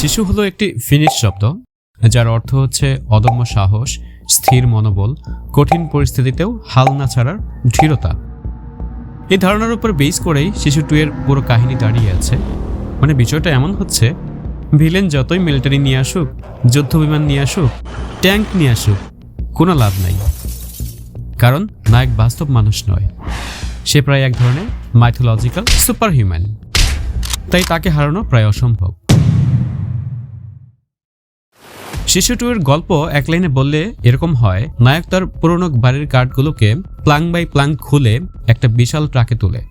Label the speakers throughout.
Speaker 1: শিশু হলো একটি ফিনিশ শব্দ যার অর্থ হচ্ছে অদম্য সাহস, স্থির মনোবল, কঠিন পরিস্থিতিতেও হাল না ছাড়ার দৃঢ়তা। এই ধারণার উপর বেস করেই শিশু 2 এর পুরো কাহিনী দাঁড়িয়ে আছে। মানে বিষয়টা এমন হচ্ছে, ভিলেন যতই মিলিটারি নিয়ে আসুক, যুদ্ধ বিমান নিয়ে আসুক, ট্যাঙ্ক নিয়ে আসুক, কোনো লাভ নাই, কারণ নায়ক বাস্তব মানুষ নয়, সে প্রায় এক ধরনের মাইথোলজিক্যাল সুপার হিউম্যান। তাই তাকে হারানো প্রায় অসম্ভব। শিশু 2 এর গল্প এক লাইনে বললে এরকম হয়, নায়ক তার পুরনো বাড়ির কার্ডগুলোকে প্লাং বাই প্লাং খুলে একটা বিশাল ট্রাকে তোলে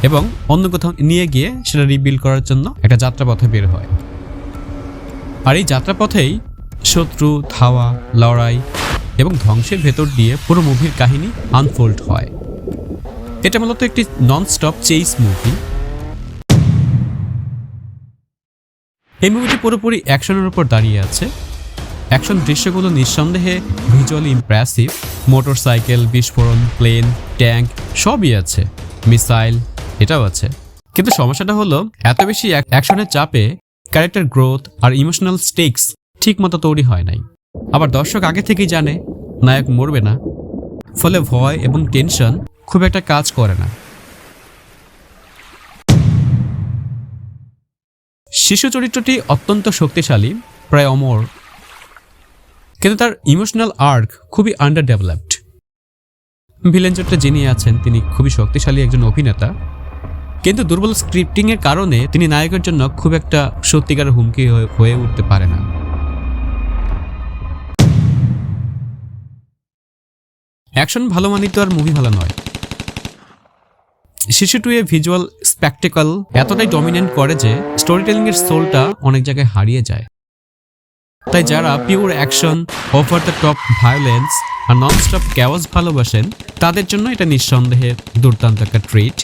Speaker 1: এবং অন্য কোথাও নিয়ে গিয়ে সেটা রিবিল্ড করার জন্য একটা যাত্রাপথে বের হয়। আর এই যাত্রাপথেই শত্রু, ধাওয়া, লড়াই এবং ধ্বংসের ভেতর দিয়ে পুরো মুভির কাহিনী আনফোল্ড হয়। এটা মূলত একটি নন স্টপ চেইস মুভি। এই মুভিটি পুরোপুরি অ্যাকশনের উপর দাঁড়িয়ে আছে। অ্যাকশন দৃশ্যগুলো নিঃসন্দেহে ভিজুয়ালি ইমপ্রেসিভ। মোটরসাইকেল, বিস্ফোরণ, প্লেন, ট্যাঙ্ক সবই আছে, মিসাইল এটাও আছে। কিন্তু সমস্যাটা হলো, এত বেশি অ্যাকশনের চাপে ক্যারেক্টার গ্রোথ আর ইমোশনাল স্টেকস ঠিক মতো তৈরি হয় নাই। আবার দর্শক আগে থেকেই জানে নায়ক মরবে না, ফলে ভয় এবং টেনশন খুব একটা কাজ করে না। শিশু চরিত্রটি অত্যন্ত শক্তিশালী, প্রায় অমর, কিন্তু তার ইমোশনাল আর্ক খুবই আন্ডার ডেভেলপড। ভিলেন চরিত্রে যিনি আছেন তিনি খুবই শক্তিশালী একজন অভিনেতা, কিন্তু দুর্বল স্ক্রিপ্টিং এর কারণে তিনি নায়কের জন্য খুব একটা সত্যিকারের হুমকি হয়ে উঠতে পারে না। অ্যাকশন ভালো মানি তো আর মুভি ভালো নয়। শিশু 2 এ ভিজুয়াল স্পেকটেকল এতটাই ডমিনেন্ট করে যে স্টোরি টেলিং এর সোলটা অনেক জায়গায় হারিয়ে যায়। তাই যারা pure action, over the top violence আর নন স্টপ ক্যাওয়াস ভালোবাসেন, তাদের জন্য এটা নিঃসন্দেহে দুর্দান্ত একটা ট্রিট।